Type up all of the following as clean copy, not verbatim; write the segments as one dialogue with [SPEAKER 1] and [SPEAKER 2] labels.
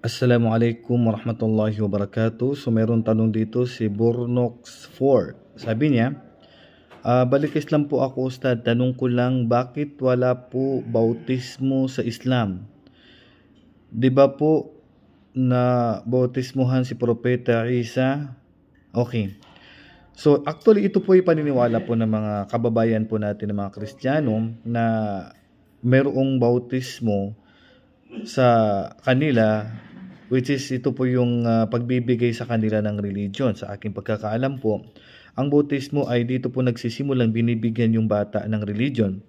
[SPEAKER 1] Assalamualaikum warahmatullahi wabarakatuh. So meron tanong dito si Burnox 4. Sabi niya, balikis lang po ako Ustad. Tanong ko lang, bakit wala po bautismo sa Islam? Di ba po na bautismuhan si Propeta Isa? Okay. So actually ito po yung paniniwala po ng mga kababayan po natin ng mga Kristiyano na merong bautismo sa kanila, which is ito po yung pagbibigay sa kanila ng religion. Sa aking pagkakaalam po, ang bautismo ay dito po nagsisimulang binibigyan yung bata ng religion.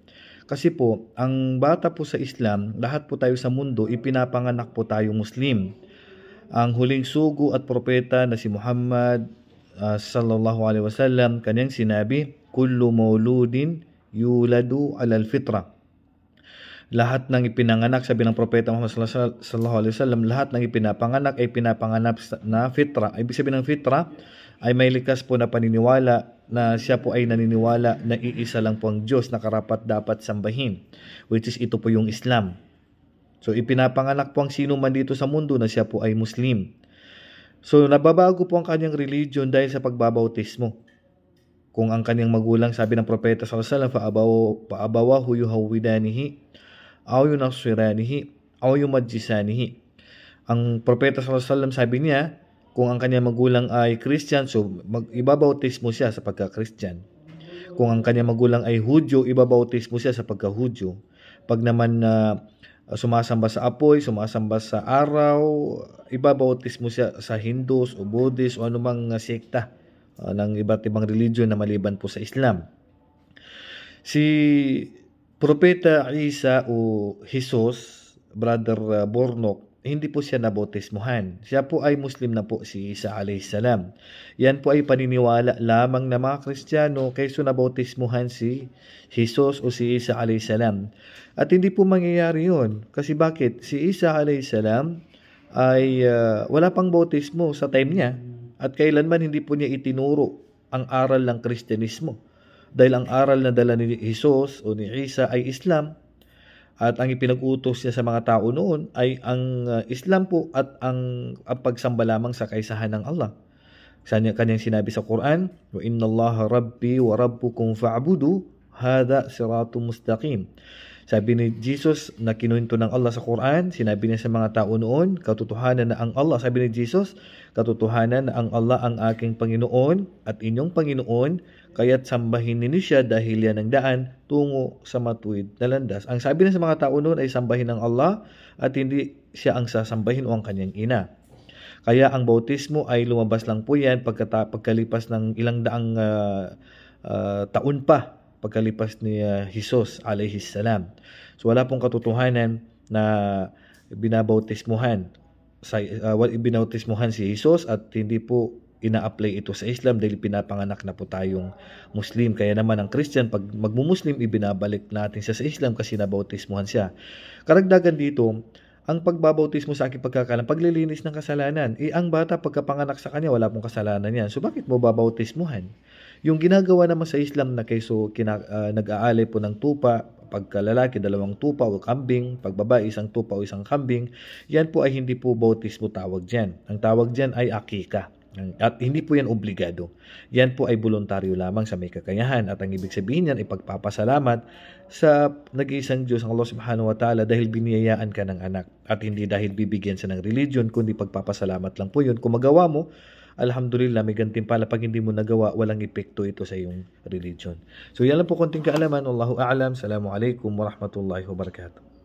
[SPEAKER 1] Kasi po, ang bata po sa Islam, lahat po tayo sa mundo, ipinapanganak po tayo Muslim. Ang huling sugo at propeta na si Muhammad sallallahu alaihi wasallam, kanyang sinabi, kullu mauludin yuladu alal fitra. Lahat ng ipinanganak, sabi ng propeta Muhammad sallallahu alaihi wasallam, lahat ng ipinapanganak ay pinapanganak na fitra. Ibig sabihin ng fitra ay may likas po na paniniwala na siya po ay naniniwala na iisa lang po ang Diyos na karapat dapat sambahin, which is ito po yung Islam. So ipinapanganak po ang sino man dito sa mundo na siya po ay Muslim. So nababago po ang kanyang religion dahil sa pagbabautismo. Kung ang kanyang magulang, sabi ng propeta sallallahu alaihi wasallam, faabawahu yuhawidanihi aw yunasiranihi aw yumajjisanihi. Ang propeta sallallahu alaihi wasallam, sabi niya, kung ang kanyang magulang ay Christian, so ibabautismo siya sa pagka-Christian. Kung ang kanyang magulang ay Hudyo, ibabautismo siya sa pagka-Hudyo. Pag naman sumasamba sa apoy, sumasamba sa araw, ibabautismo siya sa Hindus o Buddhist o anumang sekta ng iba't ibang religion na maliban po sa Islam. Si Propeta Isa o Jesus, Brother Bornok, hindi po siya nabautismuhan. Siya po ay Muslim na po, si Isa alayhisalam. Yan po ay paniniwala lamang ng mga Kristiyano kaysa nabautismuhan si Jesus o si Isa alayhisalam. At hindi po mangyayari yun. Kasi bakit? Si Isa alayhisalam ay wala pang bautismo sa time niya. At kailanman hindi po niya itinuro ang aral ng Kristyanismo. Dahil ang aral na dala ni Jesus o ni Isa ay Islam, at ang ipinag-utos niya sa mga tao noon ay ang Islam po at ang pagsamba lamang sa kaisahan ng Allah. Kanyang sinabi sa Quran, wa innallaha rabbi wa rabbukum fa'budu hada siratum mustaqim. Sabi ni Jesus na kinuwento ng Allah sa Quran, sinabi niya sa mga tao noon, katotohanan na ang Allah, sabi ni Jesus, katotohanan na ang Allah ang aking Panginoon at inyong Panginoon, kaya't sambahin ninyo siya dahil yan ang daan tungo sa matuwid na landas. Ang sabi niya sa mga tao noon ay sambahin ng Allah at hindi siya ang sasambahin o ang kanyang ina. Kaya ang bautismo ay lumabas lang po yan pagkalipas ng ilang daang taon pa pagkalipas ni Jesus alayhi salam. So wala pong katotohanan na binabautismuhan si Jesus at hindi po ina-apply ito sa Islam dahil pinapanganak na po tayong Muslim. Kaya naman ang Christian, pag magmumuslim, ibinabalik natin siya sa Islam kasi nabautismuhan siya. Karagdagan dito, ang pagbabautismo sa aking pagkakalam, paglilinis ng kasalanan. Ang bata pagkapanganak sa kanya, wala pong kasalanan yan. So bakit mo babautismuhan? Yung ginagawa naman sa Islam na kayso nag-aalay po ng tupa, pagkalalaki 2 tupa o kambing, pagbabae 1 tupa o 1 kambing, yan po ay hindi po bautismo tawag dyan. Ang tawag dyan ay akika. At hindi po yan obligado. Yan po ay voluntaryo lamang sa may kakayahan. At ang ibig sabihin yan ay pagpapasalamat sa nag-iisang Diyos, ang Allah subhanahu wa ta'ala, dahil biniyayaan ka ng anak. At hindi dahil bibigyan sa ng religion, kundi pagpapasalamat lang po yun. Kung magawa mo, alhamdulillah, may gantimpala. Pag hindi mo nagawa, walang epekto ito sa iyong religion. So yan lang po konting kaalaman. Allahu a'lam. Assalamualaikum warahmatullahi wabarakatuh.